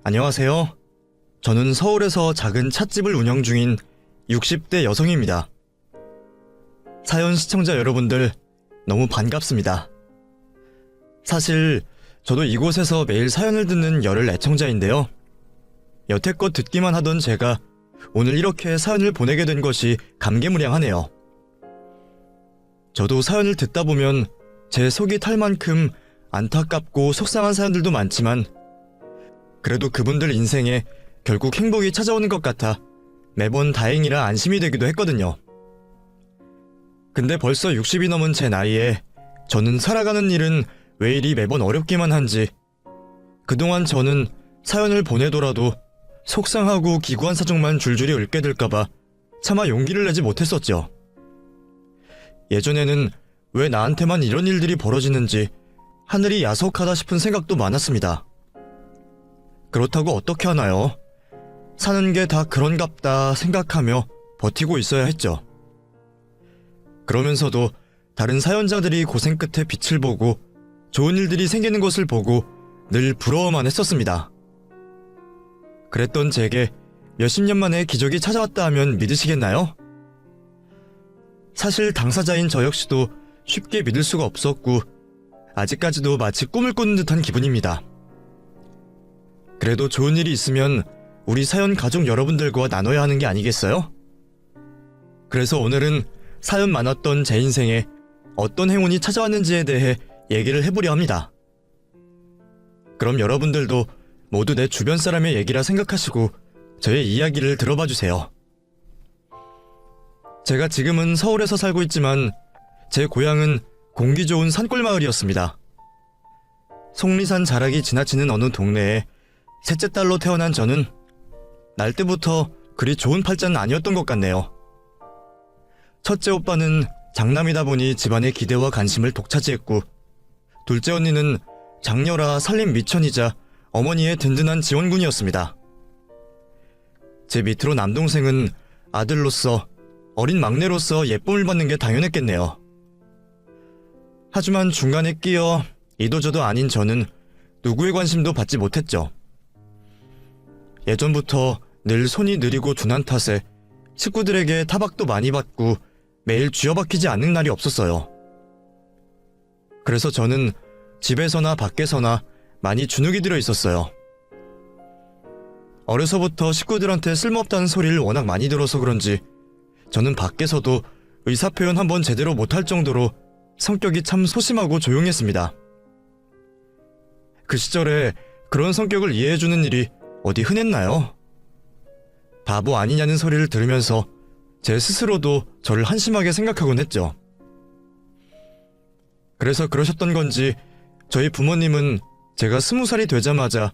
안녕하세요. 저는 서울에서 작은 찻집을 운영 중인 60대 여성입니다. 사연 시청자 여러분들 너무 반갑습니다. 사실 저도 이곳에서 매일 사연을 듣는 열혈 애청자인데요. 여태껏 듣기만 하던 제가 오늘 이렇게 사연을 보내게 된 것이 감개무량하네요. 저도 사연을 듣다 보면 제 속이 탈 만큼 안타깝고 속상한 사연들도 많지만 그래도 그분들 인생에 결국 행복이 찾아오는 것 같아 매번 다행이라 안심이 되기도 했거든요. 근데 벌써 60이 넘은 제 나이에 저는 살아가는 일은 왜 이리 매번 어렵기만 한지, 그동안 저는 사연을 보내더라도 속상하고 기구한 사정만 줄줄이 읊게 될까봐 차마 용기를 내지 못했었죠. 예전에는 왜 나한테만 이런 일들이 벌어지는지 하늘이 야속하다 싶은 생각도 많았습니다. 그렇다고 어떻게 하나요? 사는 게 다 그런갑다 생각하며 버티고 있어야 했죠. 그러면서도 다른 사연자들이 고생 끝에 빛을 보고 좋은 일들이 생기는 것을 보고 늘 부러워만 했었습니다. 그랬던 제게 몇십 년 만에 기적이 찾아왔다 하면 믿으시겠나요? 사실 당사자인 저 역시도 쉽게 믿을 수가 없었고 아직까지도 마치 꿈을 꾸는 듯한 기분입니다. 그래도 좋은 일이 있으면 우리 사연 가족 여러분들과 나눠야 하는 게 아니겠어요? 그래서 오늘은 사연 많았던 제 인생에 어떤 행운이 찾아왔는지에 대해 얘기를 해보려 합니다. 그럼 여러분들도 모두 내 주변 사람의 얘기라 생각하시고 저의 이야기를 들어봐 주세요. 제가 지금은 서울에서 살고 있지만 제 고향은 공기 좋은 산골 마을이었습니다. 속리산 자락이 지나치는 어느 동네에 셋째 딸로 태어난 저는 날 때부터 그리 좋은 팔자는 아니었던 것 같네요. 첫째 오빠는 장남이다 보니 집안의 기대와 관심을 독차지했고, 둘째 언니는 장녀라 살림 미천이자 어머니의 든든한 지원군이었습니다. 제 밑으로 남동생은 아들로서, 어린 막내로서 예쁨을 받는 게 당연했겠네요. 하지만 중간에 끼어 이도저도 아닌 저는 누구의 관심도 받지 못했죠. 예전부터 늘 손이 느리고 둔한 탓에 식구들에게 타박도 많이 받고 매일 쥐어박히지 않는 날이 없었어요. 그래서 저는 집에서나 밖에서나 많이 주눅이 들어 있었어요. 어려서부터 식구들한테 쓸모없다는 소리를 워낙 많이 들어서 그런지 저는 밖에서도 의사표현 한번 제대로 못할 정도로 성격이 참 소심하고 조용했습니다. 그 시절에 그런 성격을 이해해주는 일이 어디 흔했나요? 바보 아니냐는 소리를 들으면서 제 스스로도 저를 한심하게 생각하곤 했죠. 그래서 그러셨던 건지 저희 부모님은 제가 20살이 되자마자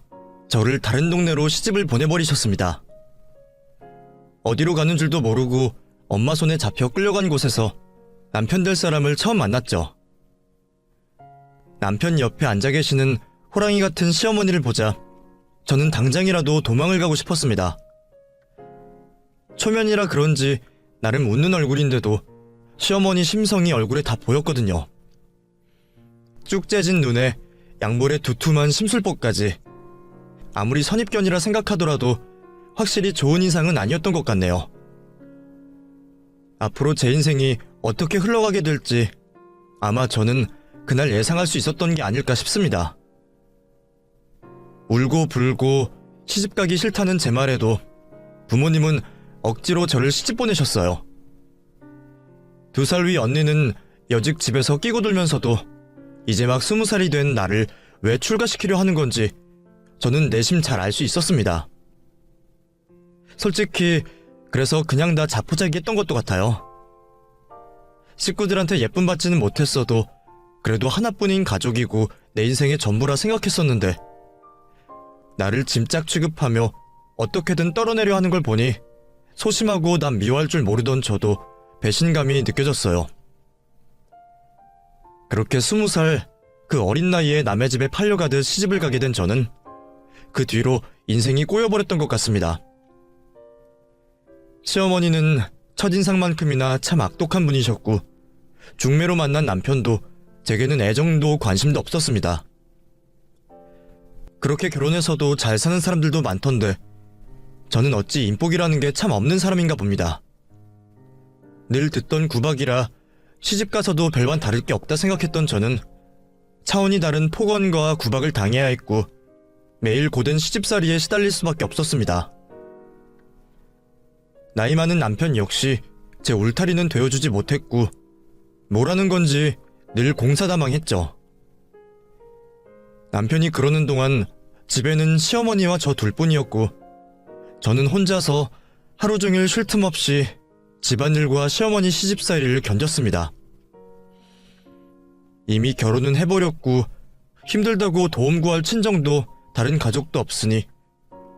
저를 다른 동네로 시집을 보내버리셨습니다. 어디로 가는 줄도 모르고 엄마 손에 잡혀 끌려간 곳에서 남편 될 사람을 처음 만났죠. 남편 옆에 앉아 계시는 호랑이 같은 시어머니를 보자 저는 당장이라도 도망을 가고 싶었습니다. 초면이라 그런지 나름 웃는 얼굴인데도 시어머니 심성이 얼굴에 다 보였거든요. 쭉 째진 눈에 양볼에 두툼한 심술보까지. 아무리 선입견이라 생각하더라도 확실히 좋은 인상은 아니었던 것 같네요. 앞으로 제 인생이 어떻게 흘러가게 될지 아마 저는 그날 예상할 수 있었던 게 아닐까 싶습니다. 울고 불고 시집가기 싫다는 제 말에도 부모님은 억지로 저를 시집 보내셨어요. 2살 위 언니는 여직 집에서 끼고 들면서도 이제 막 20살이 된 나를 왜 출가시키려 하는 건지 저는 내심 잘 알 수 있었습니다. 솔직히 그래서 그냥 다 자포자기 했던 것도 같아요. 식구들한테 예쁨 받지는 못했어도 그래도 하나뿐인 가족이고 내 인생의 전부라 생각했었는데 나를 짐짝 취급하며 어떻게든 떨어내려 하는 걸 보니 소심하고 난 미워할 줄 모르던 저도 배신감이 느껴졌어요. 그렇게 20살 그 어린 나이에 남의 집에 팔려가듯 시집을 가게 된 저는 그 뒤로 인생이 꼬여버렸던 것 같습니다. 시어머니는 첫인상만큼이나 참 악독한 분이셨고 중매로 만난 남편도 제게는 애정도 관심도 없었습니다. 그렇게 결혼해서도 잘 사는 사람들도 많던데 저는 어찌 인복이라는 게 참 없는 사람인가 봅니다. 늘 듣던 구박이라 시집가서도 별반 다를 게 없다 생각했던 저는 차원이 다른 폭언과 구박을 당해야 했고 매일 고된 시집살이에 시달릴 수밖에 없었습니다. 나이 많은 남편 역시 제 울타리는 되어주지 못했고 뭐라는 건지 늘 공사다망했죠. 남편이 그러는 동안 집에는 시어머니와 저 둘뿐이었고 저는 혼자서 하루 종일 쉴 틈 없이 집안일과 시어머니 시집살이를 견뎠습니다. 이미 결혼은 해버렸고 힘들다고 도움 구할 친정도 다른 가족도 없으니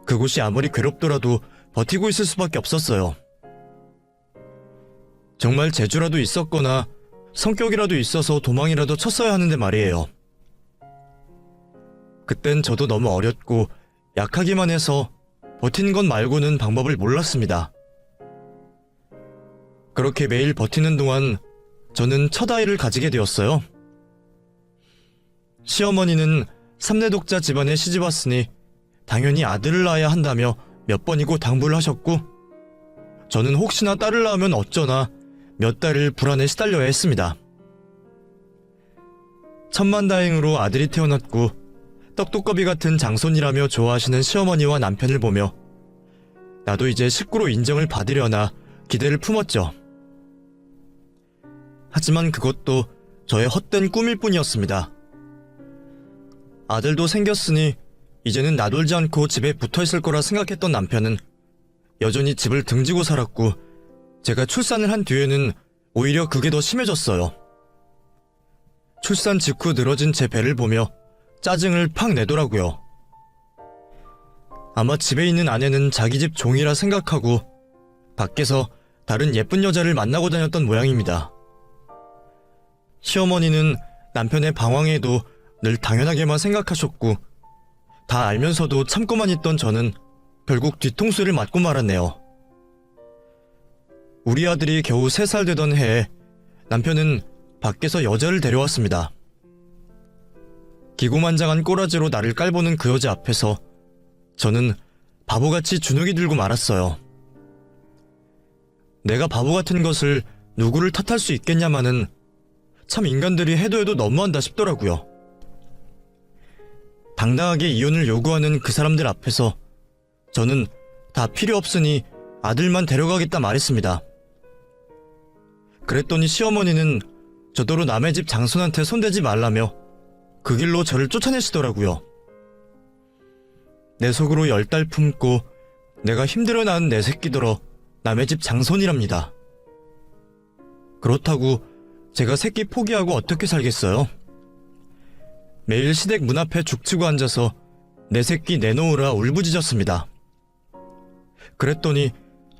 그곳이 아무리 괴롭더라도 버티고 있을 수밖에 없었어요. 정말 재주라도 있었거나 성격이라도 있어서 도망이라도 쳤어야 하는데 말이에요. 그땐 저도 너무 어렸고 약하기만 해서 버티는 것 말고는 방법을 몰랐습니다. 그렇게 매일 버티는 동안 저는 첫 아이를 가지게 되었어요. 시어머니는 3대 독자 집안에 시집왔으니 당연히 아들을 낳아야 한다며 몇 번이고 당부를 하셨고 저는 혹시나 딸을 낳으면 어쩌나 몇 달을 불안에 시달려야 했습니다. 천만다행으로 아들이 태어났고 떡두꺼비 같은 장손이라며 좋아하시는 시어머니와 남편을 보며 나도 이제 식구로 인정을 받으려나 기대를 품었죠. 하지만 그것도 저의 헛된 꿈일 뿐이었습니다. 아들도 생겼으니 이제는 나돌지 않고 집에 붙어있을 거라 생각했던 남편은 여전히 집을 등지고 살았고 제가 출산을 한 뒤에는 오히려 그게 더 심해졌어요. 출산 직후 늘어진 제 배를 보며 짜증을 팍 내더라고요. 아마 집에 있는 아내는 자기 집 종이라 생각하고 밖에서 다른 예쁜 여자를 만나고 다녔던 모양입니다. 시어머니는 남편의 방황에도 늘 당연하게만 생각하셨고 다 알면서도 참고만 있던 저는 결국 뒤통수를 맞고 말았네요. 우리 아들이 겨우 3살 되던 해에 남편은 밖에서 여자를 데려왔습니다. 기고만장한 꼬라지로 나를 깔보는 그 여자 앞에서 저는 바보같이 주눅이 들고 말았어요. 내가 바보 같은 것을 누구를 탓할 수 있겠냐마는 참 인간들이 해도 너무한다 싶더라고요. 당당하게 이혼을 요구하는 그 사람들 앞에서 저는 다 필요 없으니 아들만 데려가겠다 말했습니다. 그랬더니 시어머니는 저더러 남의 집 장손한테 손대지 말라며 그 길로 저를 쫓아내시더라고요. 내 속으로 10달 품고 내가 힘들어 낳은 내 새끼더러 남의 집 장손이랍니다. 그렇다고 제가 새끼 포기하고 어떻게 살겠어요? 매일 시댁 문 앞에 죽치고 앉아서 내 새끼 내놓으라 울부짖었습니다. 그랬더니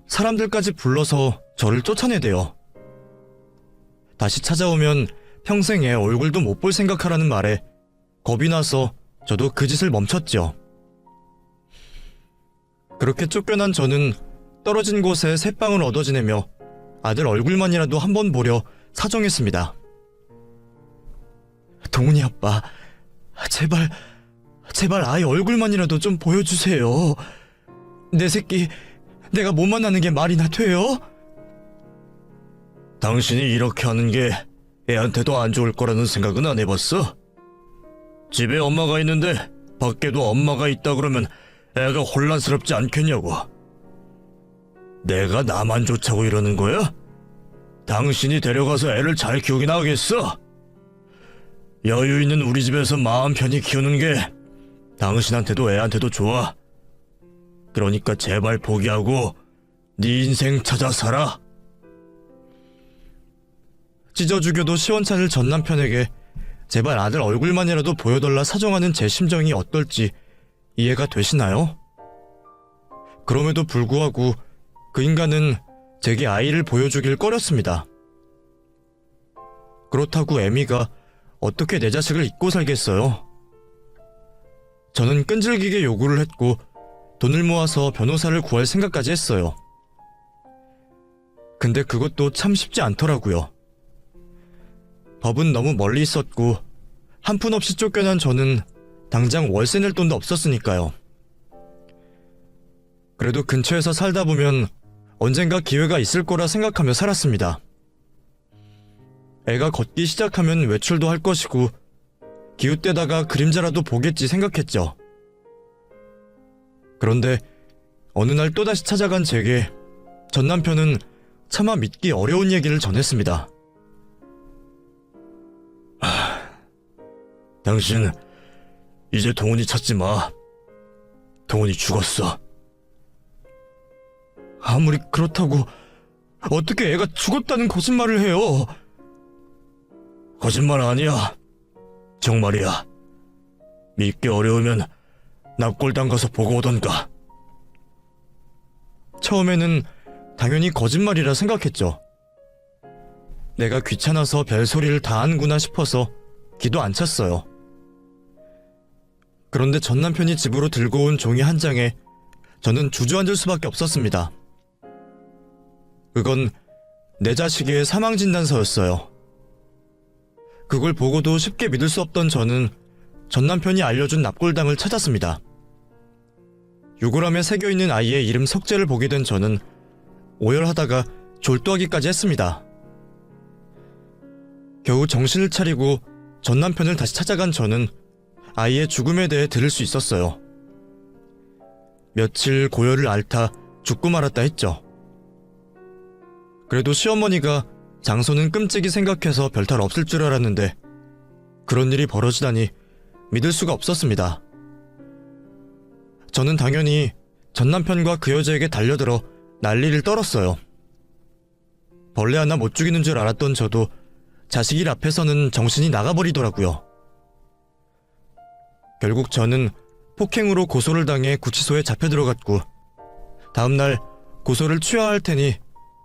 사람들까지 불러서 저를 쫓아내대요. 다시 찾아오면 평생 애 얼굴도 못 볼 생각하라는 말에 겁이 나서 저도 그 짓을 멈췄죠. 그렇게 쫓겨난 저는 떨어진 곳에 새빵을 얻어 지내며 아들 얼굴만이라도 한번 보려 사정했습니다. 동훈이 아빠, 제발 아이 얼굴만이라도 좀 보여주세요. 내 새끼 내가 못 만나는 게 말이나 돼요? 당신이 이렇게 하는 게 애한테도 안 좋을 거라는 생각은 안 해봤어? 집에 엄마가 있는데 밖에도 엄마가 있다 그러면 애가 혼란스럽지 않겠냐고. 내가 나만 쫓아고 이러는 거야? 당신이 데려가서 애를 잘 키우긴 하겠어? 여유 있는 우리 집에서 마음 편히 키우는 게 당신한테도 애한테도 좋아. 그러니까 제발 포기하고 네 인생 찾아 살아. 찢어 죽여도 시원찮을 전 남편에게 제발 아들 얼굴만이라도 보여달라 사정하는 제 심정이 어떨지 이해가 되시나요? 그럼에도 불구하고 그 인간은 제게 아이를 보여주길 꺼렸습니다. 그렇다고 애미가 어떻게 내 자식을 잊고 살겠어요? 저는 끈질기게 요구를 했고 돈을 모아서 변호사를 구할 생각까지 했어요. 근데 그것도 참 쉽지 않더라고요. 법은 너무 멀리 있었고 한푼 없이 쫓겨난 저는 당장 월세 낼 돈도 없었으니까요. 그래도 근처에서 살다 보면 언젠가 기회가 있을 거라 생각하며 살았습니다. 애가 걷기 시작하면 외출도 할 것이고 기웃대다가 그림자라도 보겠지 생각했죠. 그런데 어느 날 또다시 찾아간 제게 전 남편은 차마 믿기 어려운 얘기를 전했습니다. 당신 이제 동훈이 찾지 마. 동훈이 죽었어. 아무리 그렇다고 어떻게 애가 죽었다는 거짓말을 해요? 거짓말 아니야. 정말이야. 믿기 어려우면 납골당 가서 보고 오던가. 처음에는 당연히 거짓말이라 생각했죠. 내가 귀찮아서 별소리를 다 하는구나 싶어서 기도 안 찼어요. 그런데 전 남편이 집으로 들고 온 종이 한 장에 저는 주저앉을 수밖에 없었습니다. 그건 내 자식의 사망진단서였어요. 그걸 보고도 쉽게 믿을 수 없던 저는 전 남편이 알려준 납골당을 찾았습니다. 유골함에 새겨있는 아이의 이름 석재를 보게 된 저는 오열하다가 졸도하기까지 했습니다. 겨우 정신을 차리고 전 남편을 다시 찾아간 저는 아이의 죽음에 대해 들을 수 있었어요. 며칠 고열을 앓다 죽고 말았다 했죠. 그래도 시어머니가 장소는 끔찍이 생각해서 별탈 없을 줄 알았는데 그런 일이 벌어지다니 믿을 수가 없었습니다. 저는 당연히 전 남편과 그 여자에게 달려들어 난리를 떨었어요. 벌레 하나 못 죽이는 줄 알았던 저도 자식 일 앞에서는 정신이 나가버리더라고요. 결국 저는 폭행으로 고소를 당해 구치소에 잡혀 들어갔고 다음날 고소를 취하할 테니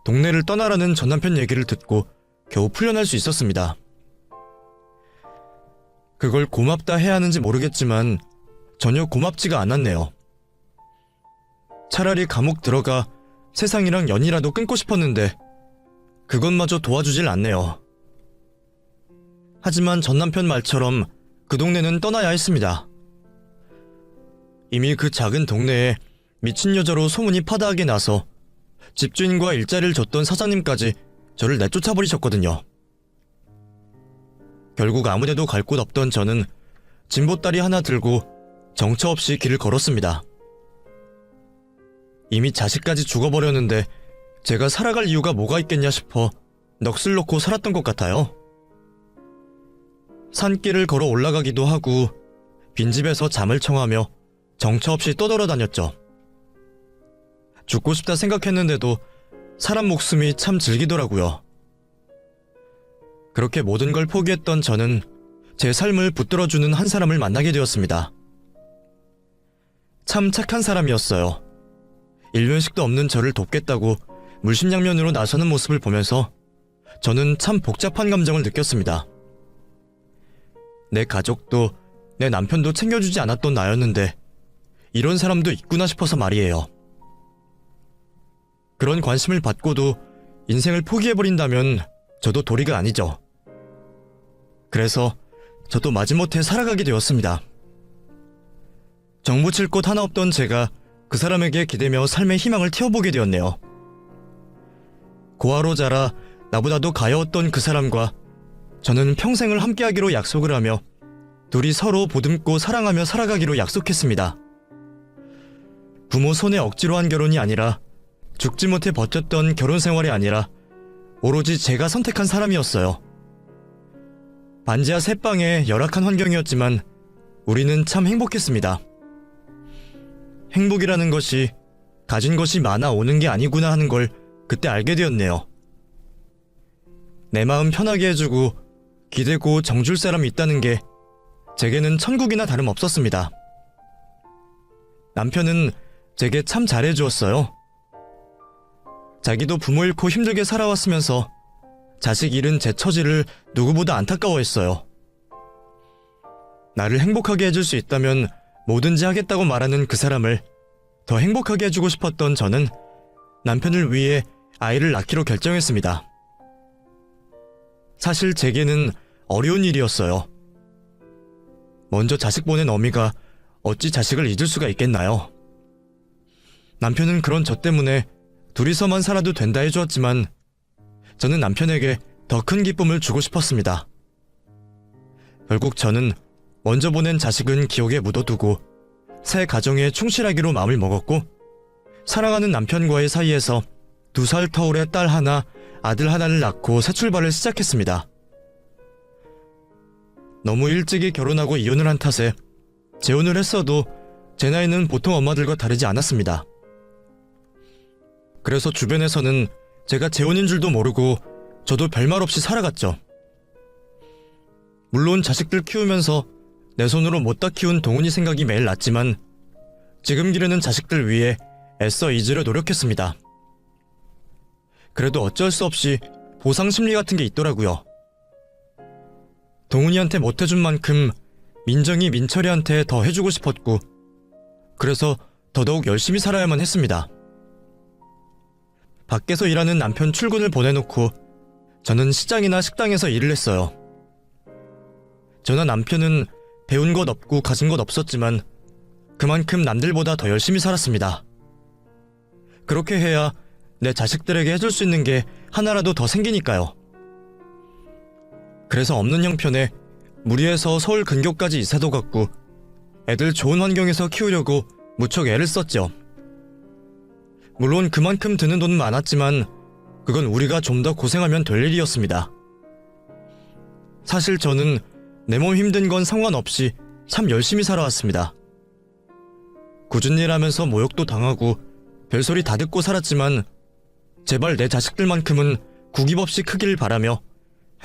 동네를 떠나라는 전 남편 얘기를 듣고 겨우 풀려날 수 있었습니다. 그걸 고맙다 해야 하는지 모르겠지만 전혀 고맙지가 않았네요. 차라리 감옥 들어가 세상이랑 연이라도 끊고 싶었는데 그것마저 도와주질 않네요. 하지만 전 남편 말처럼 그 동네는 떠나야 했습니다. 이미 그 작은 동네에 미친 여자로 소문이 파다하게 나서 집주인과 일자리를 줬던 사장님까지 저를 내쫓아버리셨거든요. 결국 아무데도 갈 곳 없던 저는 진보다리 하나 들고 정처 없이 길을 걸었습니다. 이미 자식까지 죽어버렸는데 제가 살아갈 이유가 뭐가 있겠냐 싶어 넋을 놓고 살았던 것 같아요. 산길을 걸어 올라가기도 하고 빈집에서 잠을 청하며 정처 없이 떠돌아다녔죠. 죽고 싶다 생각했는데도 사람 목숨이 참 즐기더라고요. 그렇게 모든 걸 포기했던 저는 제 삶을 붙들어주는 한 사람을 만나게 되었습니다. 참 착한 사람이었어요. 일면식도 없는 저를 돕겠다고 물심양면으로 나서는 모습을 보면서 저는 참 복잡한 감정을 느꼈습니다. 내 가족도 내 남편도 챙겨주지 않았던 나였는데 이런 사람도 있구나 싶어서 말이에요. 그런 관심을 받고도 인생을 포기해버린다면 저도 도리가 아니죠. 그래서 저도 마지못해 살아가게 되었습니다. 정붙일 곳 하나 없던 제가 그 사람에게 기대며 삶의 희망을 틔워보게 되었네요. 고아로 자라 나보다도 가여웠던 그 사람과 저는 평생을 함께하기로 약속을 하며 둘이 서로 보듬고 사랑하며 살아가기로 약속했습니다. 부모 손에 억지로 한 결혼이 아니라 죽지 못해 버텼던 결혼 생활이 아니라 오로지 제가 선택한 사람이었어요. 반지하 새방의 열악한 환경이었지만 우리는 참 행복했습니다. 행복이라는 것이 가진 것이 많아 오는 게 아니구나 하는 걸 그때 알게 되었네요. 내 마음 편하게 해주고 기대고 정줄 사람이 있다는 게 제게는 천국이나 다름없었습니다. 남편은 제게 참 잘해주었어요. 자기도 부모 잃고 힘들게 살아왔으면서 자식 잃은 제 처지를 누구보다 안타까워했어요. 나를 행복하게 해줄 수 있다면 뭐든지 하겠다고 말하는 그 사람을 더 행복하게 해주고 싶었던 저는 남편을 위해 아이를 낳기로 결정했습니다. 사실 제게는 어려운 일이었어요. 먼저 자식 보낸 어미가 어찌 자식을 잊을 수가 있겠나요? 남편은 그런 저 때문에 둘이서만 살아도 된다 해주었지만 저는 남편에게 더 큰 기쁨을 주고 싶었습니다. 결국 저는 먼저 보낸 자식은 기억에 묻어두고 새 가정에 충실하기로 마음을 먹었고, 사랑하는 남편과의 사이에서 2살 터울의 딸 하나, 아들 하나를 낳고 새 출발을 시작했습니다. 너무 일찍이 결혼하고 이혼을 한 탓에 재혼을 했어도 제 나이는 보통 엄마들과 다르지 않았습니다. 그래서 주변에서는 제가 재혼인 줄도 모르고 저도 별말 없이 살아갔죠. 물론 자식들 키우면서 내 손으로 못다 키운 동훈이 생각이 매일 났지만 지금 기르는 자식들 위해 애써 잊으려 노력했습니다. 그래도 어쩔 수 없이 보상 심리 같은 게 있더라고요. 동훈이한테 못해준 만큼 민정이 민철이한테 더 해주고 싶었고, 그래서 더더욱 열심히 살아야만 했습니다. 밖에서 일하는 남편 출근을 보내놓고 저는 시장이나 식당에서 일을 했어요. 저나 남편은 배운 것 없고 가진 것 없었지만 그만큼 남들보다 더 열심히 살았습니다. 그렇게 해야 내 자식들에게 해줄 수 있는 게 하나라도 더 생기니까요. 그래서 없는 형편에 무리해서 서울 근교까지 이사도 갔고 애들 좋은 환경에서 키우려고 무척 애를 썼죠. 물론 그만큼 드는 돈은 많았지만 그건 우리가 좀 더 고생하면 될 일이었습니다. 사실 저는 내 몸 힘든 건 상관없이 참 열심히 살아왔습니다. 꾸준히 일하면서 모욕도 당하고 별소리 다 듣고 살았지만 제발 내 자식들만큼은 구김없이 크기를 바라며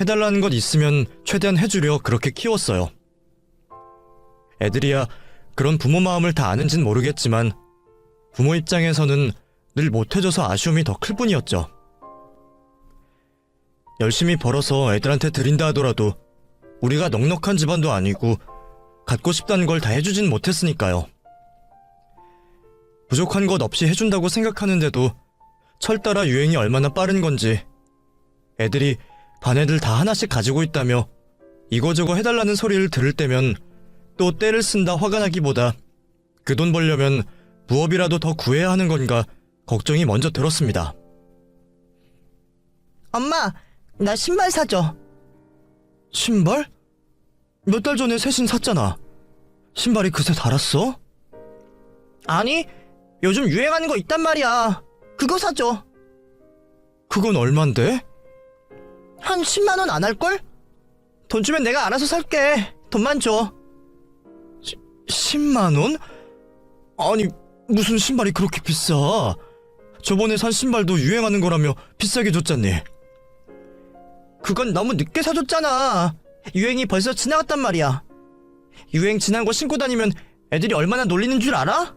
해달라는 것 있으면 최대한 해주려 그렇게 키웠어요. 애들이야 그런 부모 마음을 다 아는진 모르겠지만 부모 입장에서는 늘 못해줘서 아쉬움이 더 클 뿐이었죠. 열심히 벌어서 애들한테 드린다 하더라도 우리가 넉넉한 집안도 아니고 갖고 싶다는 걸 다 해주진 못했으니까요. 부족한 것 없이 해준다고 생각하는데도 철 따라 유행이 얼마나 빠른 건지 애들이 반 애들 다 하나씩 가지고 있다며 이거저거 해달라는 소리를 들을 때면 또 떼를 쓴다 화가 나기보다 그 돈 벌려면 부업이라도 더 구해야 하는 건가 걱정이 먼저 들었습니다. 엄마, 나 신발 사줘. 신발? 몇 달 전에 새 신 샀잖아. 신발이 그새 달았어? 아니, 요즘 유행하는 거 있단 말이야. 그거 사줘. 그건 얼만데? 한 10만 원 안 할걸? 돈 주면 내가 알아서 살게. 돈만 줘. 10만 원? 아니, 무슨 신발이 그렇게 비싸? 저번에 산 신발도 유행하는 거라며 비싸게 줬잖니. 그건 너무 늦게 사줬잖아. 유행이 벌써 지나갔단 말이야. 유행 지난 거 신고 다니면 애들이 얼마나 놀리는 줄 알아?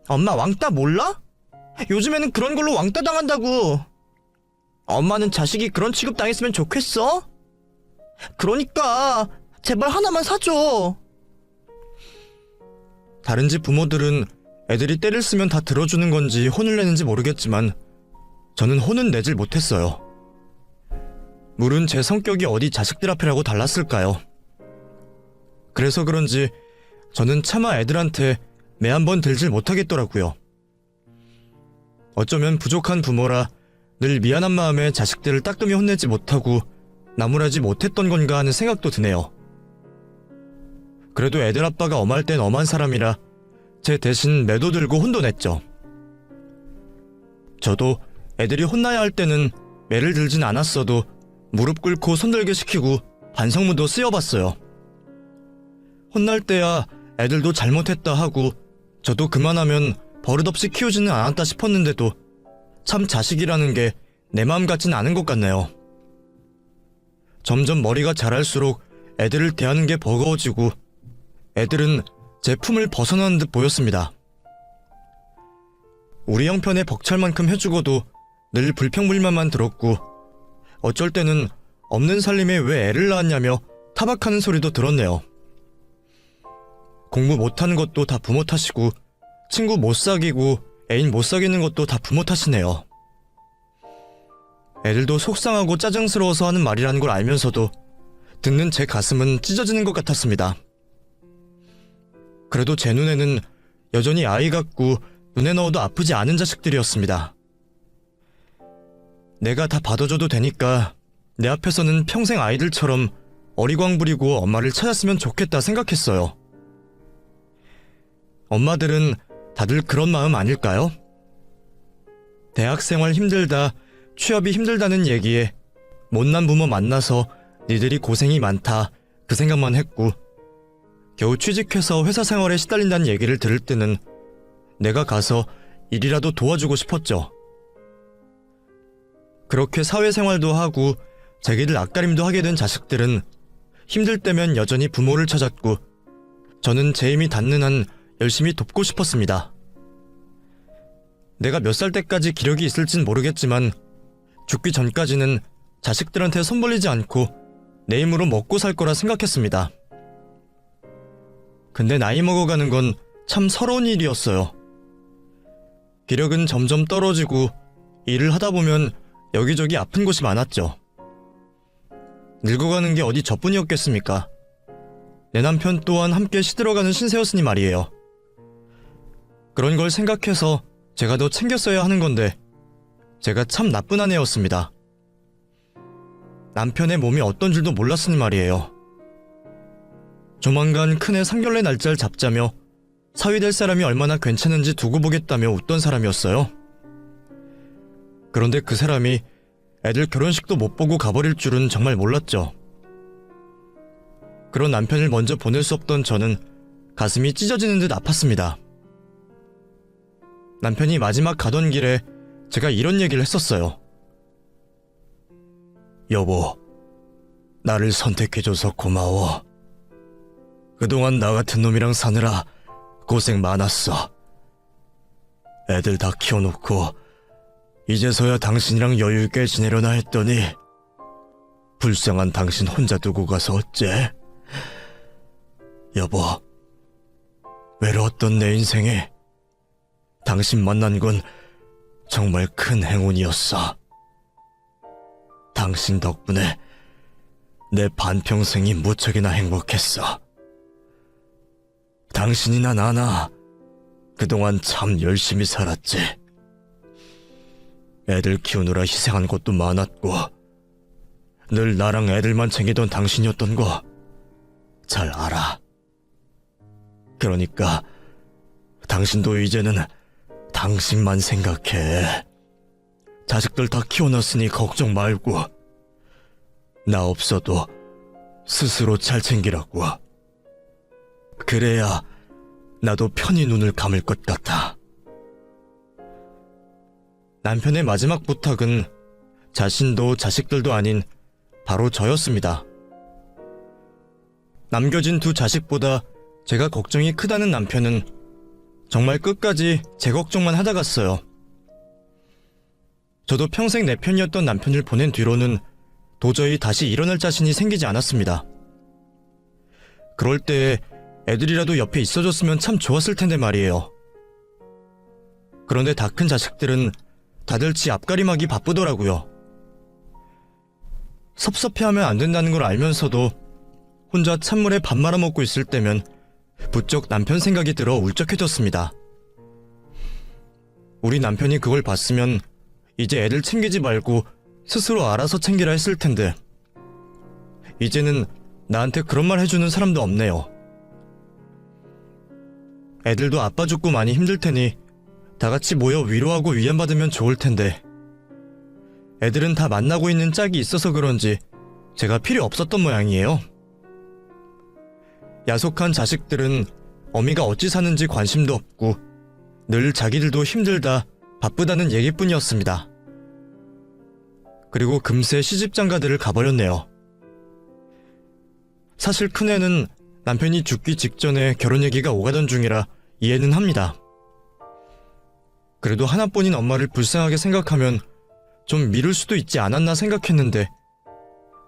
엄마 왕따 몰라? 요즘에는 그런 걸로 왕따 당한다고. 엄마는 자식이 그런 취급 당했으면 좋겠어? 그러니까 제발 하나만 사줘. 다른 집 부모들은 애들이 때를 쓰면 다 들어주는 건지 혼을 내는지 모르겠지만 저는 혼은 내질 못했어요. 물은 제 성격이 어디 자식들 앞이라고 달랐을까요? 그래서 그런지 저는 차마 애들한테 매 한 번 들질 못하겠더라고요. 어쩌면 부족한 부모라 늘 미안한 마음에 자식들을 따끔히 혼내지 못하고 나무라지 못했던 건가 하는 생각도 드네요. 그래도 애들 아빠가 엄할 땐 엄한 사람이라 제 대신 매도 들고 혼도 냈죠. 저도 애들이 혼나야 할 때는 매를 들진 않았어도 무릎 꿇고 손들게 시키고 반성문도 쓰여봤어요. 혼날 때야 애들도 잘못했다 하고 저도 그만하면 버릇없이 키우지는 않았다 싶었는데도 참 자식이라는 게 내 마음 같진 않은 것 같네요. 점점 머리가 자랄수록 애들을 대하는 게 버거워지고 애들은 제 품을 벗어나는 듯 보였습니다. 우리 형편에 벅찰 만큼 해주고도 늘 불평불만만 들었고 어쩔 때는 없는 살림에 왜 애를 낳았냐며 타박하는 소리도 들었네요. 공부 못하는 것도 다 부모 탓이고 친구 못 사귀고 애인 못 사귀는 것도 다 부모 탓이네요. 애들도 속상하고 짜증스러워서 하는 말이라는 걸 알면서도 듣는 제 가슴은 찢어지는 것 같았습니다. 그래도 제 눈에는 여전히 아이 같고 눈에 넣어도 아프지 않은 자식들이었습니다. 내가 다 받아줘도 되니까 내 앞에서는 평생 아이들처럼 어리광 부리고 엄마를 찾았으면 좋겠다 생각했어요. 엄마들은 다들 그런 마음 아닐까요? 대학생활 힘들다, 취업이 힘들다는 얘기에 못난 부모 만나서 니들이 고생이 많다 그 생각만 했고, 겨우 취직해서 회사 생활에 시달린다는 얘기를 들을 때는 내가 가서 일이라도 도와주고 싶었죠. 그렇게 사회생활도 하고 자기들 앞가림도 하게 된 자식들은 힘들 때면 여전히 부모를 찾았고, 저는 제 힘이 닿는 한 열심히 돕고 싶었습니다. 내가 몇 살 때까지 기력이 있을진 모르겠지만 죽기 전까지는 자식들한테 손벌리지 않고 내 힘으로 먹고 살 거라 생각했습니다. 근데 나이 먹어가는 건 참 서러운 일이었어요. 기력은 점점 떨어지고 일을 하다 보면 여기저기 아픈 곳이 많았죠. 늙어가는 게 어디 저뿐이었겠습니까? 내 남편 또한 함께 시들어가는 신세였으니 말이에요. 그런 걸 생각해서 제가 더 챙겼어야 하는 건데 제가 참 나쁜 아내였습니다. 남편의 몸이 어떤 줄도 몰랐으니 말이에요. 조만간 큰애 상견례 날짜를 잡자며 사위 될 사람이 얼마나 괜찮은지 두고 보겠다며 웃던 사람이었어요. 그런데 그 사람이 애들 결혼식도 못 보고 가버릴 줄은 정말 몰랐죠. 그런 남편을 먼저 보낼 수 없던 저는 가슴이 찢어지는 듯 아팠습니다. 남편이 마지막 가던 길에 제가 이런 얘기를 했었어요. 여보, 나를 선택해줘서 고마워. 그동안 나 같은 놈이랑 사느라 고생 많았어. 애들 다 키워놓고 이제서야 당신이랑 여유있게 지내려나 했더니 불쌍한 당신 혼자 두고 가서 어째? 여보, 외로웠던 내 인생에 당신 만난 건 정말 큰 행운이었어. 당신 덕분에 내 반평생이 무척이나 행복했어. 당신이나 나나 그동안 참 열심히 살았지. 애들 키우느라 희생한 것도 많았고 늘 나랑 애들만 챙기던 당신이었던 거 잘 알아. 그러니까 당신도 이제는 당신만 생각해. 자식들 다 키워놨으니 걱정 말고 나 없어도 스스로 잘 챙기라고. 그래야 나도 편히 눈을 감을 것 같아. 남편의 마지막 부탁은 자신도 자식들도 아닌 바로 저였습니다. 남겨진 두 자식보다 제가 걱정이 크다는 남편은 정말 끝까지 제 걱정만 하다 갔어요. 저도 평생 내 편이었던 남편을 보낸 뒤로는 도저히 다시 일어날 자신이 생기지 않았습니다. 그럴 때 애들이라도 옆에 있어줬으면 참 좋았을 텐데 말이에요. 그런데 다 큰 자식들은 다들 지 앞가림하기 바쁘더라고요. 섭섭해하면 안 된다는 걸 알면서도 혼자 찬물에 밥 말아먹고 있을 때면 부쩍 남편 생각이 들어 울적해졌습니다. 우리 남편이 그걸 봤으면 이제 애들 챙기지 말고 스스로 알아서 챙기라 했을 텐데 이제는 나한테 그런 말 해주는 사람도 없네요. 애들도 아빠 죽고 많이 힘들 테니 다 같이 모여 위로하고 위안받으면 좋을 텐데 애들은 다 만나고 있는 짝이 있어서 그런지 제가 필요 없었던 모양이에요. 야속한 자식들은 어미가 어찌 사는지 관심도 없고 늘 자기들도 힘들다 바쁘다는 얘기뿐이었습니다. 그리고 금세 시집장가들을 가버렸네요. 사실 큰애는 남편이 죽기 직전에 결혼 얘기가 오가던 중이라 이해는 합니다. 그래도 하나뿐인 엄마를 불쌍하게 생각하면 좀 미룰 수도 있지 않았나 생각했는데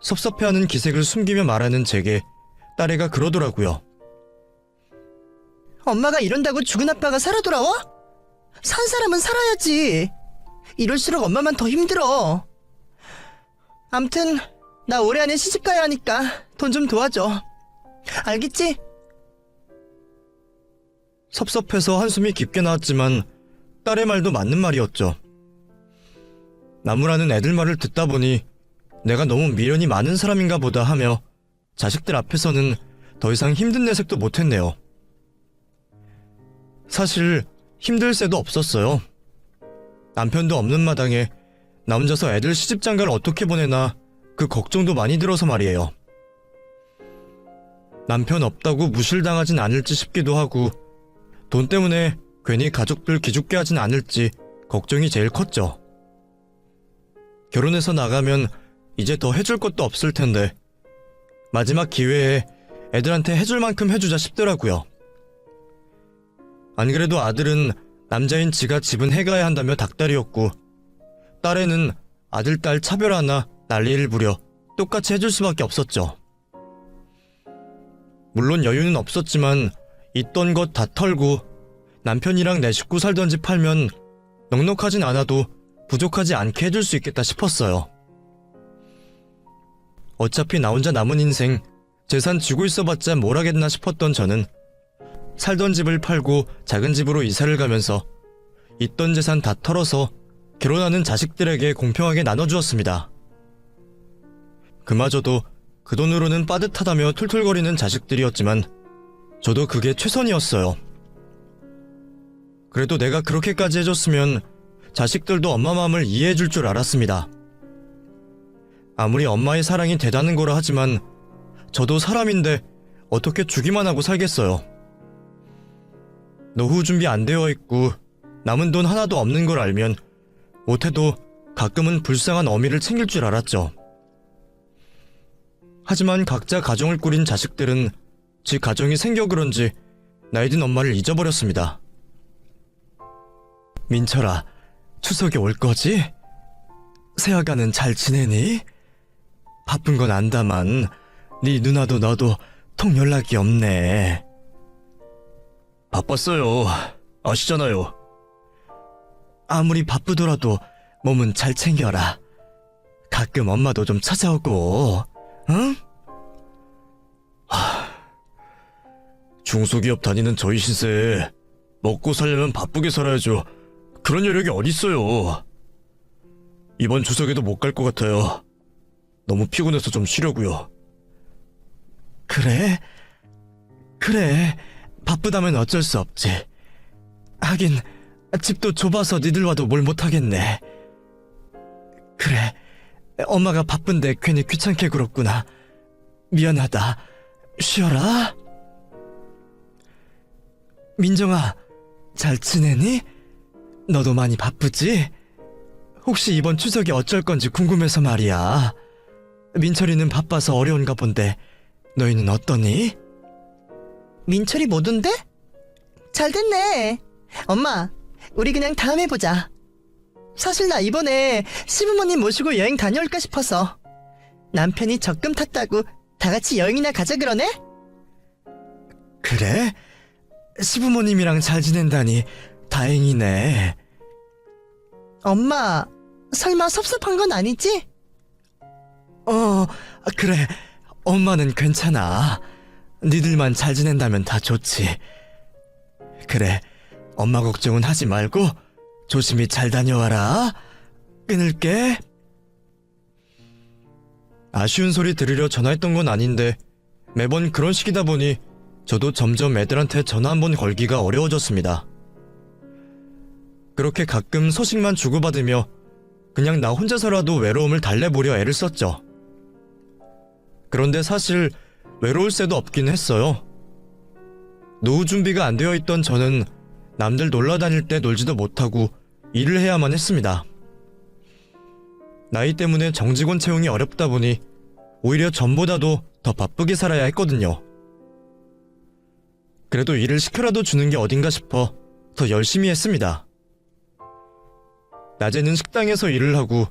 섭섭해하는 기색을 숨기며 말하는 제게 딸애가 그러더라고요. 엄마가 이런다고 죽은 아빠가 살아 돌아와? 산 사람은 살아야지. 이럴수록 엄마만 더 힘들어. 암튼 나 올해 안에 시집 가야 하니까 돈 좀 도와줘. 알겠지? 섭섭해서 한숨이 깊게 나왔지만 딸의 말도 맞는 말이었죠. 나무라는 애들 말을 듣다 보니 내가 너무 미련이 많은 사람인가 보다 하며 자식들 앞에서는 더 이상 힘든 내색도 못했네요. 사실 힘들 새도 없었어요. 남편도 없는 마당에 나 혼자서 애들 시집장가를 어떻게 보내나 그 걱정도 많이 들어서 말이에요. 남편 없다고 무실당하진 않을지 싶기도 하고 돈 때문에 괜히 가족들 기죽게 하진 않을지 걱정이 제일 컸죠. 결혼해서 나가면 이제 더 해줄 것도 없을 텐데 마지막 기회에 애들한테 해줄 만큼 해주자 싶더라고요. 안 그래도 아들은 남자인 지가 집은 해가야 한다며 닭다리였고 딸애는 아들 딸 차별 하나 난리를 부려 똑같이 해줄 수밖에 없었죠. 물론 여유는 없었지만 있던 것 다 털고 남편이랑 내 식구 살던 집 팔면 넉넉하진 않아도 부족하지 않게 해줄 수 있겠다 싶었어요. 어차피 나 혼자 남은 인생 재산 쥐고 있어봤자 뭘 하겠나 싶었던 저는 살던 집을 팔고 작은 집으로 이사를 가면서 있던 재산 다 털어서 결혼하는 자식들에게 공평하게 나눠주었습니다. 그마저도 그 돈으로는 빠듯하다며 툴툴거리는 자식들이었지만 저도 그게 최선이었어요. 그래도 내가 그렇게까지 해줬으면 자식들도 엄마 마음을 이해해줄 줄 알았습니다. 아무리 엄마의 사랑이 대단한 거라 하지만 저도 사람인데 어떻게 주기만 하고 살겠어요. 노후 준비 안 되어 있고 남은 돈 하나도 없는 걸 알면 못해도 가끔은 불쌍한 어미를 챙길 줄 알았죠. 하지만 각자 가정을 꾸린 자식들은 지 가정이 생겨 그런지 나이 든 엄마를 잊어버렸습니다. 민철아, 추석에 올 거지? 새아가는 잘 지내니? 바쁜 건 안다만 네 누나도 너도 통 연락이 없네. 바빴어요. 아시잖아요. 아무리 바쁘더라도 몸은 잘 챙겨라. 가끔 엄마도 좀 찾아오고, 응? 중소기업 다니는 저희 신세 먹고 살려면 바쁘게 살아야죠. 그런 여력이 어딨어요. 이번 추석에도 못 갈 것 같아요. 너무 피곤해서 좀 쉬려고요. 그래? 그래. 바쁘다면 어쩔 수 없지. 하긴 집도 좁아서 니들 와도 뭘 못하겠네. 그래. 엄마가 바쁜데 괜히 귀찮게 굴었구나. 미안하다. 쉬어라. 민정아, 잘 지내니? 너도 많이 바쁘지? 혹시 이번 추석에 어쩔 건지 궁금해서 말이야. 민철이는 바빠서 어려운가 본데 너희는 어떠니? 민철이 못 온대? 잘 됐네. 엄마, 우리 그냥 다음에 보자. 사실 나 이번에 시부모님 모시고 여행 다녀올까 싶어서. 남편이 적금 탔다고 다 같이 여행이나 가자 그러네? 그래? 시부모님이랑 잘 지낸다니 다행이네. 엄마, 설마 섭섭한 건 아니지? 그래. 엄마는 괜찮아. 니들만 잘 지낸다면 다 좋지. 그래. 엄마 걱정은 하지 말고 조심히 잘 다녀와라. 끊을게. 아쉬운 소리 들으려 전화했던 건 아닌데 매번 그런 식이다 보니 저도 점점 애들한테 전화 한 번 걸기가 어려워졌습니다. 그렇게 가끔 소식만 주고받으며 그냥 나 혼자서라도 외로움을 달래보려 애를 썼죠. 그런데 사실 외로울 새도 없긴 했어요. 노후 준비가 안 되어 있던 저는 남들 놀러 다닐 때 놀지도 못하고 일을 해야만 했습니다. 나이 때문에 정직원 채용이 어렵다 보니 오히려 전보다도 더 바쁘게 살아야 했거든요. 그래도 일을 시켜라도 주는 게 어딘가 싶어 더 열심히 했습니다. 낮에는 식당에서 일을 하고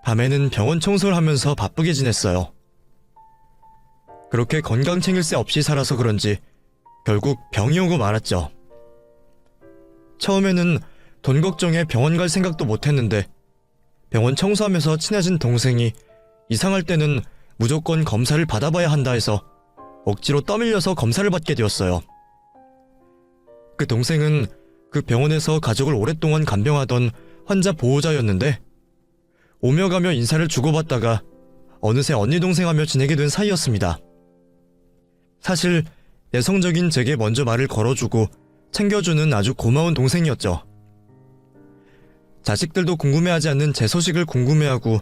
밤에는 병원 청소를 하면서 바쁘게 지냈어요. 그렇게 건강 챙길 새 없이 살아서 그런지 결국 병이 오고 말았죠. 처음에는 돈 걱정에 병원 갈 생각도 못했는데 병원 청소하면서 친해진 동생이 이상할 때는 무조건 검사를 받아봐야 한다 해서 억지로 떠밀려서 검사를 받게 되었어요. 그 동생은 그 병원에서 가족을 오랫동안 간병하던 환자 보호자였는데 오며 가며 인사를 주고받다가 어느새 언니 동생하며 지내게 된 사이였습니다. 사실 내성적인 제게 먼저 말을 걸어주고 챙겨주는 아주 고마운 동생이었죠. 자식들도 궁금해하지 않는 제 소식을 궁금해하고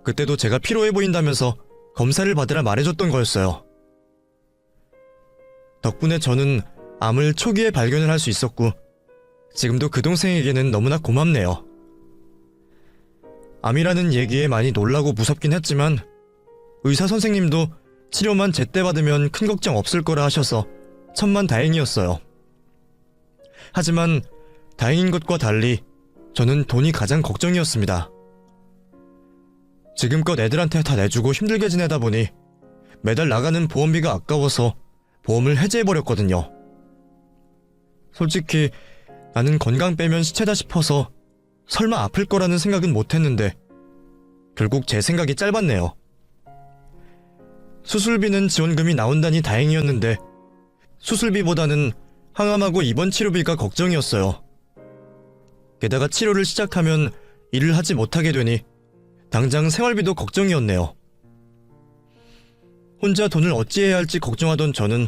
그때도 제가 피로해 보인다면서 검사를 받으라 말해줬던 거였어요. 덕분에 저는 암을 초기에 발견을 할 수 있었고 지금도 그 동생에게는 너무나 고맙네요. 암이라는 얘기에 많이 놀라고 무섭긴 했지만 의사 선생님도 치료만 제때 받으면 큰 걱정 없을 거라 하셔서 천만다행이었어요. 하지만 다행인 것과 달리 저는 돈이 가장 걱정이었습니다. 지금껏 애들한테 다 내주고 힘들게 지내다 보니 매달 나가는 보험비가 아까워서 보험을 해지해버렸거든요. 솔직히 나는 건강 빼면 시체다 싶어서 설마 아플 거라는 생각은 못했는데 결국 제 생각이 짧았네요. 수술비는 지원금이 나온다니 다행이었는데 수술비보다는 항암하고 입원 치료비가 걱정이었어요. 게다가 치료를 시작하면 일을 하지 못하게 되니 당장 생활비도 걱정이었네요. 혼자 돈을 어찌해야 할지 걱정하던 저는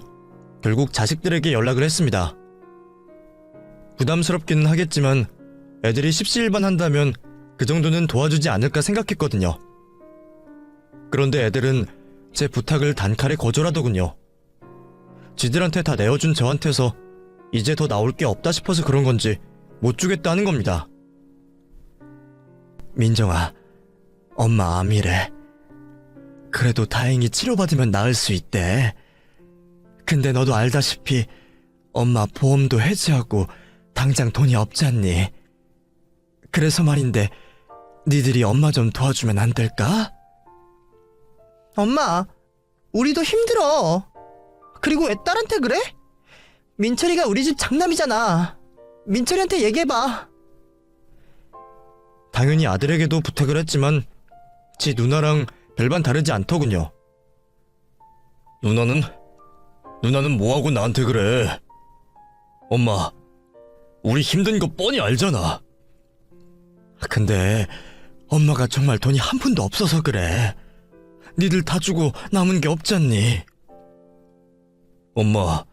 결국 자식들에게 연락을 했습니다. 부담스럽기는 하겠지만 애들이 십시일반 한다면 그 정도는 도와주지 않을까 생각했거든요. 그런데 애들은 제 부탁을 단칼에 거절하더군요. 지들한테 다 내어준 저한테서 이제 더 나올 게 없다 싶어서 그런 건지 못 주겠다는 겁니다. 민정아, 엄마 암이래. 그래도 다행히 치료받으면 나을 수 있대. 근데 너도 알다시피 엄마 보험도 해지하고 당장 돈이 없잖니. 그래서 말인데 니들이 엄마 좀 도와주면 안 될까? 엄마, 우리도 힘들어. 그리고 왜 딸한테 그래? 민철이가 우리 집 장남이잖아. 민철이한테 얘기해봐. 당연히 아들에게도 부탁을 했지만 지 누나랑 별반 다르지 않더군요. 누나는 뭐하고 나한테 그래? 엄마, 우리 힘든 거 뻔히 알잖아. 근데 엄마가 정말 돈이 한 푼도 없어서 그래. 니들 다 주고 남은 게 없잖니. 엄마,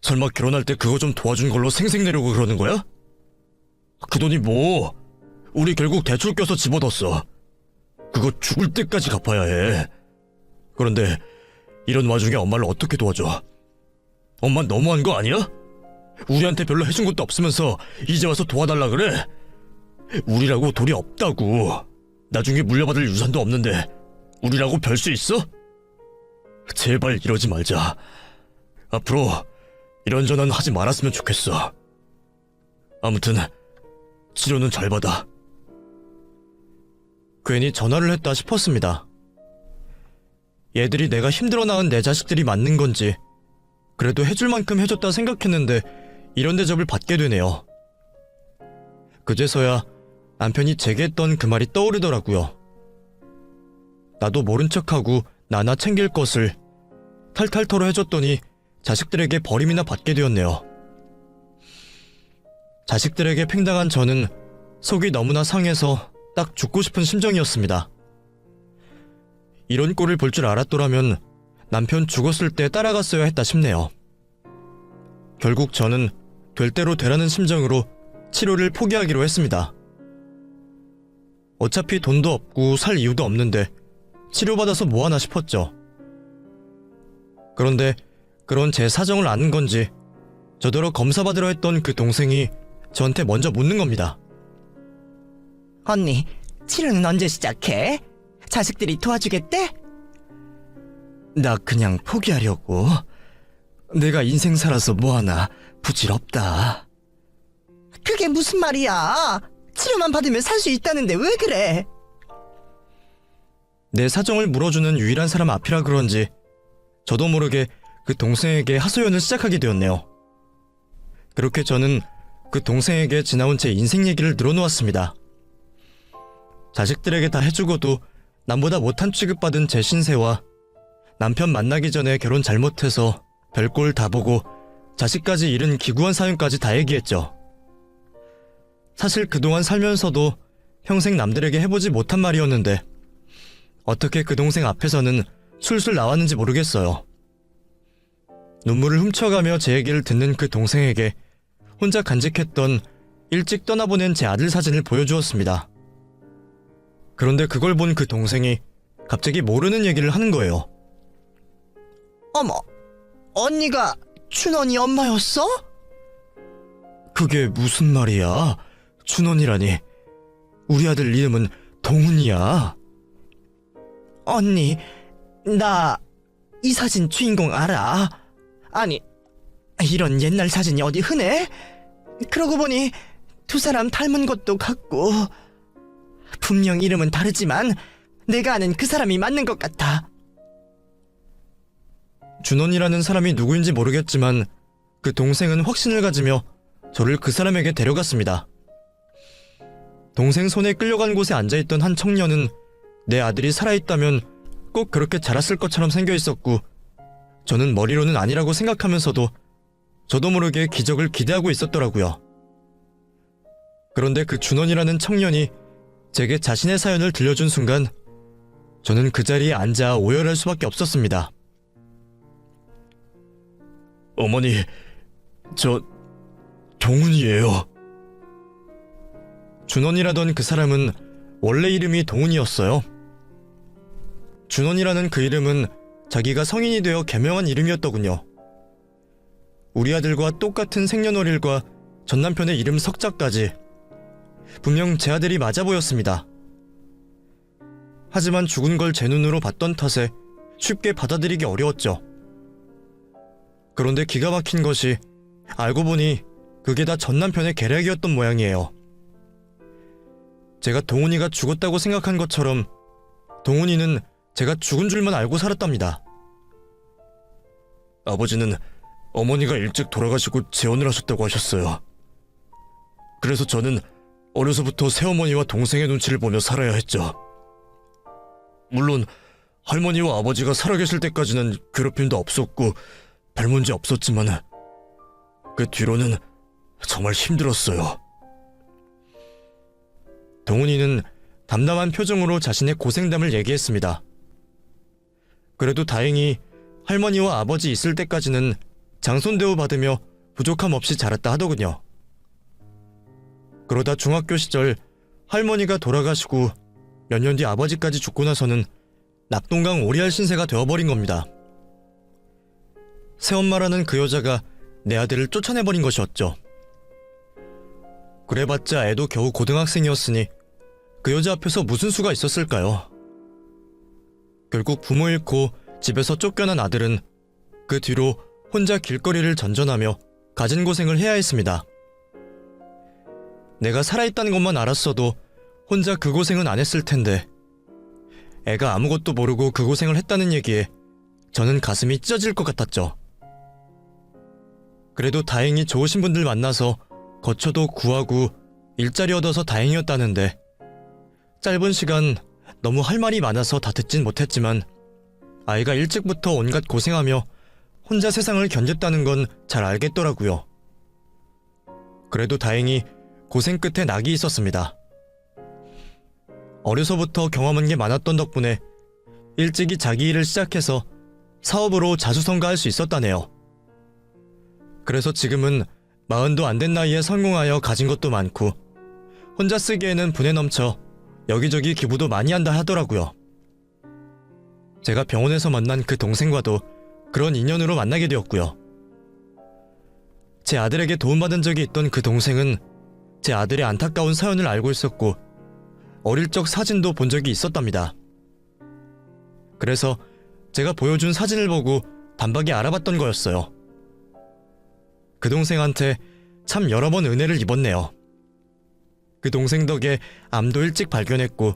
설마 결혼할 때 그거 좀 도와준 걸로 생색 내려고 그러는 거야? 그 돈이 뭐? 우리 결국 대출 껴서 집어넣었어. 그거 죽을 때까지 갚아야 해. 그런데 이런 와중에 엄마를 어떻게 도와줘? 엄마 너무한 거 아니야? 우리한테 별로 해준 것도 없으면서 이제 와서 도와달라 그래? 우리라고 돈이 없다고. 나중에 물려받을 유산도 없는데 우리라고 별 수 있어? 제발 이러지 말자. 앞으로 이런 전화는 하지 말았으면 좋겠어. 아무튼 치료는 잘 받아. 괜히 전화를 했다 싶었습니다. 얘들이 내가 힘들어 낳은 내 자식들이 맞는 건지 그래도 해줄 만큼 해줬다 생각했는데 이런 대접을 받게 되네요. 그제서야 남편이 제게 했던 그 말이 떠오르더라고요. 나도 모른 척하고 나나 챙길 것을 탈탈 털어 해줬더니 자식들에게 버림이나 받게 되었네요. 자식들에게 팽당한 저는 속이 너무나 상해서 딱 죽고 싶은 심정이었습니다. 이런 꼴을 볼 줄 알았더라면 남편 죽었을 때 따라갔어야 했다 싶네요. 결국 저는 될 대로 되라는 심정으로 치료를 포기하기로 했습니다. 어차피 돈도 없고 살 이유도 없는데 치료받아서 뭐하나 싶었죠. 그런데 그런 제 사정을 아는 건지 저더러 검사받으러 했던 그 동생이 저한테 먼저 묻는 겁니다. 언니, 치료는 언제 시작해? 자식들이 도와주겠대? 나 그냥 포기하려고. 내가 인생 살아서 뭐하나 부질없다. 그게 무슨 말이야? 치료만 받으면 살 수 있다는데 왜 그래? 내 사정을 물어주는 유일한 사람 앞이라 그런지 저도 모르게 그 동생에게 하소연을 시작하게 되었네요. 그렇게 저는 그 동생에게 지나온 제 인생 얘기를 늘어놓았습니다. 자식들에게 다 해주고도 남보다 못한 취급받은 제 신세와 남편 만나기 전에 결혼 잘못해서 별꼴 다 보고 자식까지 잃은 기구한 사연까지 다 얘기했죠. 사실 그동안 살면서도 평생 남들에게 해보지 못한 말이었는데 어떻게 그 동생 앞에서는 술술 나왔는지 모르겠어요. 눈물을 훔쳐가며 제 얘기를 듣는 그 동생에게 혼자 간직했던 일찍 떠나보낸 제 아들 사진을 보여주었습니다. 그런데 그걸 본 그 동생이 갑자기 모르는 얘기를 하는 거예요. 어머, 언니가 춘원이 엄마였어? 그게 무슨 말이야? 춘원이라니. 우리 아들 이름은 동훈이야. 언니, 나 이 사진 주인공 알아. 아니, 이런 옛날 사진이 어디 흔해? 그러고 보니 두 사람 닮은 것도 같고 분명 이름은 다르지만 내가 아는 그 사람이 맞는 것 같아. 준원이라는 사람이 누구인지 모르겠지만 그 동생은 확신을 가지며 저를 그 사람에게 데려갔습니다. 동생 손에 끌려간 곳에 앉아있던 한 청년은 내 아들이 살아있다면 꼭 그렇게 자랐을 것처럼 생겨있었고 저는 머리로는 아니라고 생각하면서도 저도 모르게 기적을 기대하고 있었더라고요. 그런데 그 준원이라는 청년이 제게 자신의 사연을 들려준 순간 저는 그 자리에 앉아 오열할 수밖에 없었습니다. 어머니, 저 동훈이에요. 준원이라던 그 사람은 원래 이름이 동훈이었어요. 준원이라는 그 이름은 자기가 성인이 되어 개명한 이름이었더군요. 우리 아들과 똑같은 생년월일과 전남편의 이름 석자까지 분명 제 아들이 맞아 보였습니다. 하지만 죽은 걸 제 눈으로 봤던 탓에 쉽게 받아들이기 어려웠죠. 그런데 기가 막힌 것이 알고 보니 그게 다 전남편의 계략이었던 모양이에요. 제가 동훈이가 죽었다고 생각한 것처럼 동훈이는 제가 죽은 줄만 알고 살았답니다. 아버지는 어머니가 일찍 돌아가시고 재혼을 하셨다고 하셨어요. 그래서 저는 어려서부터 새어머니와 동생의 눈치를 보며 살아야 했죠. 물론 할머니와 아버지가 살아계실 때까지는 괴롭힘도 없었고 별 문제 없었지만 그 뒤로는 정말 힘들었어요. 동훈이는 담담한 표정으로 자신의 고생담을 얘기했습니다. 그래도 다행히 할머니와 아버지 있을 때까지는 장손 대우 받으며 부족함 없이 자랐다 하더군요. 그러다 중학교 시절 할머니가 돌아가시고 몇 년 뒤 아버지까지 죽고 나서는 낙동강 오리알 신세가 되어버린 겁니다. 새엄마라는 그 여자가 내 아들을 쫓아내버린 것이었죠. 그래봤자 애도 겨우 고등학생이었으니 그 여자 앞에서 무슨 수가 있었을까요? 결국 부모 잃고 집에서 쫓겨난 아들은 그 뒤로 혼자 길거리를 전전하며 가진 고생을 해야 했습니다. 내가 살아있다는 것만 알았어도 혼자 그 고생은 안 했을 텐데 애가 아무것도 모르고 그 고생을 했다는 얘기에 저는 가슴이 찢어질 것 같았죠. 그래도 다행히 좋으신 분들 만나서 거처도 구하고 일자리 얻어서 다행이었다는데 짧은 시간 너무 할 말이 많아서 다 듣진 못했지만 아이가 일찍부터 온갖 고생하며 혼자 세상을 견뎠다는 건 잘 알겠더라고요. 그래도 다행히 고생 끝에 낙이 있었습니다. 어려서부터 경험한 게 많았던 덕분에 일찍이 자기 일을 시작해서 사업으로 자수성가할 수 있었다네요. 그래서 지금은 40도 안 된 나이에 성공하여 가진 것도 많고 혼자 쓰기에는 분에 넘쳐 여기저기 기부도 많이 한다 하더라고요. 제가 병원에서 만난 그 동생과도 그런 인연으로 만나게 되었고요. 제 아들에게 도움받은 적이 있던 그 동생은 제 아들의 안타까운 사연을 알고 있었고 어릴 적 사진도 본 적이 있었답니다. 그래서 제가 보여준 사진을 보고 단박에 알아봤던 거였어요. 그 동생한테 참 여러 번 은혜를 입었네요. 그 동생 덕에 암도 일찍 발견했고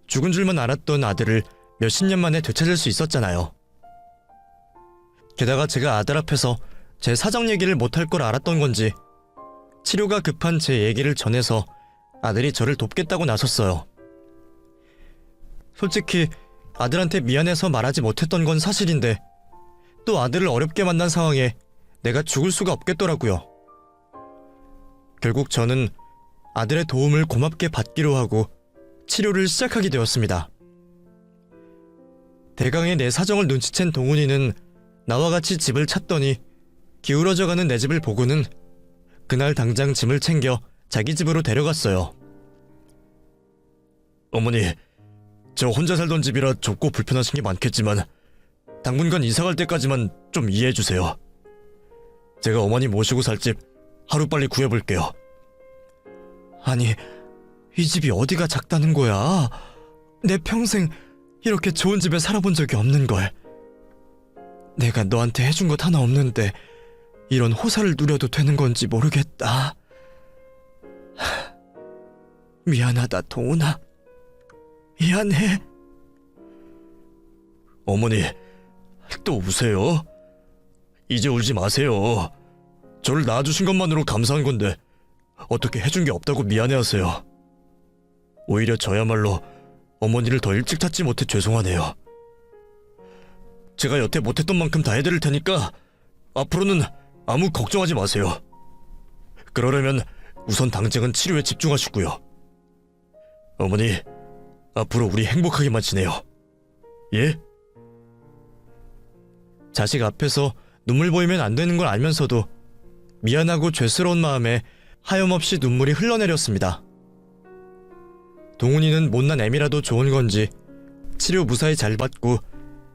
죽은 줄만 알았던 아들을 몇십 년 만에 되찾을 수 있었잖아요. 게다가 제가 아들 앞에서 제 사정 얘기를 못할 걸 알았던 건지 치료가 급한 제 얘기를 전해서 아들이 저를 돕겠다고 나섰어요. 솔직히 아들한테 미안해서 말하지 못했던 건 사실인데 또 아들을 어렵게 만난 상황에 내가 죽을 수가 없겠더라고요. 결국 저는 아들의 도움을 고맙게 받기로 하고 치료를 시작하게 되었습니다. 대강의 내 사정을 눈치챈 동훈이는 나와 같이 집을 찾더니 기울어져가는 내 집을 보고는 그날 당장 짐을 챙겨 자기 집으로 데려갔어요. 어머니, 저 혼자 살던 집이라 좁고 불편하신 게 많겠지만 당분간 이사갈 때까지만 좀 이해해주세요. 제가 어머니 모시고 살 집 하루빨리 구해볼게요. 아니, 이 집이 어디가 작다는 거야? 내 평생 이렇게 좋은 집에 살아본 적이 없는걸. 내가 너한테 해준 것 하나 없는데 이런 호사를 누려도 되는 건지 모르겠다. 미안하다, 동훈아. 미안해. 어머니, 또 우세요? 이제 울지 마세요. 저를 낳아주신 것만으로 감사한 건데 어떻게 해준 게 없다고 미안해하세요. 오히려 저야말로 어머니를 더 일찍 찾지 못해 죄송하네요. 제가 여태 못했던 만큼 다 해드릴 테니까 앞으로는 아무 걱정하지 마세요. 그러려면 우선 당장은 치료에 집중하시고요. 어머니, 앞으로 우리 행복하게만 지내요. 예? 자식 앞에서 눈물 보이면 안 되는 걸 알면서도 미안하고 죄스러운 마음에 하염없이 눈물이 흘러내렸습니다. 동훈이는 못난 애미라도 좋은 건지 치료 무사히 잘 받고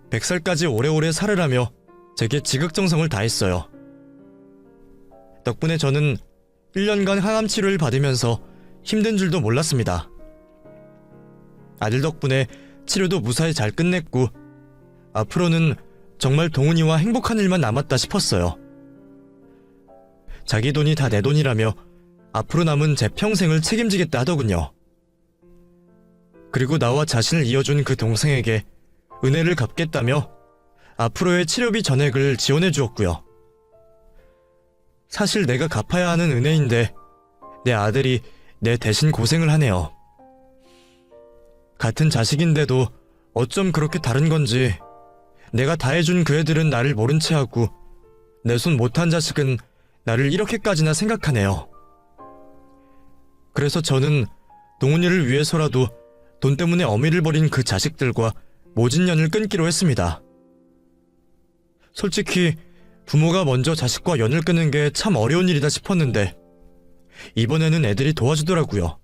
100살까지 오래오래 살으라며 제게 지극정성을 다했어요. 덕분에 저는 1년간 항암 치료를 받으면서 힘든 줄도 몰랐습니다. 아들 덕분에 치료도 무사히 잘 끝냈고 앞으로는 정말 동훈이와 행복한 일만 남았다 싶었어요. 자기 돈이 다 내 돈이라며 앞으로 남은 제 평생을 책임지겠다 하더군요. 그리고 나와 자신을 이어준 그 동생에게 은혜를 갚겠다며 앞으로의 치료비 전액을 지원해 주었고요. 사실 내가 갚아야 하는 은혜인데 내 아들이 내 대신 고생을 하네요. 같은 자식인데도 어쩜 그렇게 다른 건지 내가 다 해준 그 애들은 나를 모른 채 하고 내 손 못한 자식은 나를 이렇게까지나 생각하네요. 그래서 저는 동훈이를 위해서라도 돈 때문에 어미를 버린 그 자식들과 모진연을 끊기로 했습니다. 솔직히 부모가 먼저 자식과 연을 끊는 게 참 어려운 일이다 싶었는데 이번에는 애들이 도와주더라고요.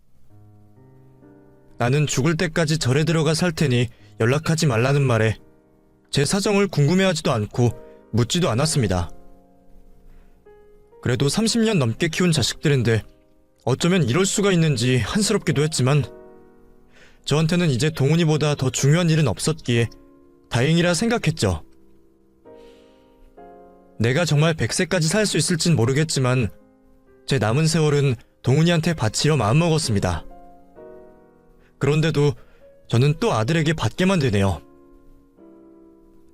나는 죽을 때까지 절에 들어가 살 테니 연락하지 말라는 말에 제 사정을 궁금해하지도 않고 묻지도 않았습니다. 그래도 30년 넘게 키운 자식들인데 어쩌면 이럴 수가 있는지 한스럽기도 했지만 저한테는 이제 동훈이보다 더 중요한 일은 없었기에 다행이라 생각했죠. 내가 정말 100세까지 살 수 있을진 모르겠지만 제 남은 세월은 동훈이한테 바치려 마음먹었습니다. 그런데도 저는 또 아들에게 받게만 되네요.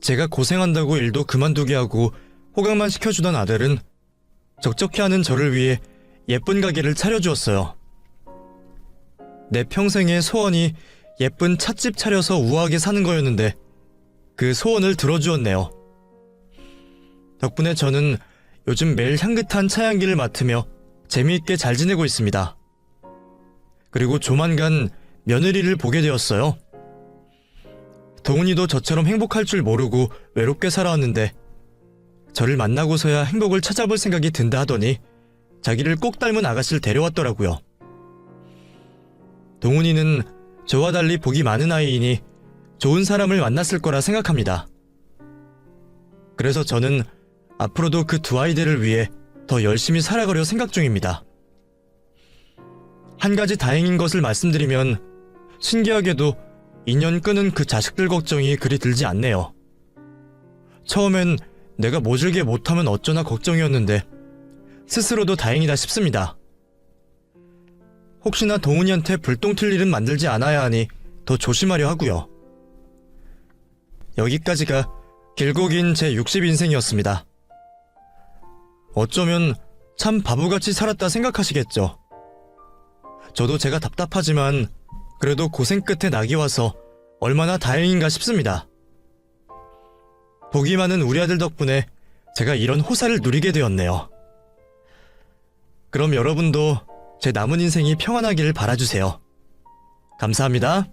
제가 고생한다고 일도 그만두게 하고 호강만 시켜주던 아들은 적적해하는 저를 위해 예쁜 가게를 차려주었어요. 내 평생의 소원이 예쁜 찻집 차려서 우아하게 사는 거였는데 그 소원을 들어주었네요. 덕분에 저는 요즘 매일 향긋한 차향기를 맡으며 재미있게 잘 지내고 있습니다. 그리고 조만간 며느리를 보게 되었어요. 동훈이도 저처럼 행복할 줄 모르고 외롭게 살아왔는데 저를 만나고서야 행복을 찾아볼 생각이 든다 하더니 자기를 꼭 닮은 아가씨를 데려왔더라고요. 동훈이는 저와 달리 복이 많은 아이이니 좋은 사람을 만났을 거라 생각합니다. 그래서 저는 앞으로도 그 두 아이들을 위해 더 열심히 살아가려 생각 중입니다. 한 가지 다행인 것을 말씀드리면 신기하게도 인연 끄는 그 자식들 걱정이 그리 들지 않네요. 처음엔 내가 모질게 못하면 어쩌나 걱정이었는데 스스로도 다행이다 싶습니다. 혹시나 동훈이한테 불똥 튈 일은 만들지 않아야 하니 더 조심하려 하고요. 여기까지가 길고 긴 제 60인생이었습니다. 어쩌면 참 바보같이 살았다 생각하시겠죠. 저도 제가 답답하지만 그래도 고생 끝에 낙이 와서 얼마나 다행인가 싶습니다. 복이 많은 우리 아들 덕분에 제가 이런 호사를 누리게 되었네요. 그럼 여러분도 제 남은 인생이 평안하기를 바라주세요. 감사합니다.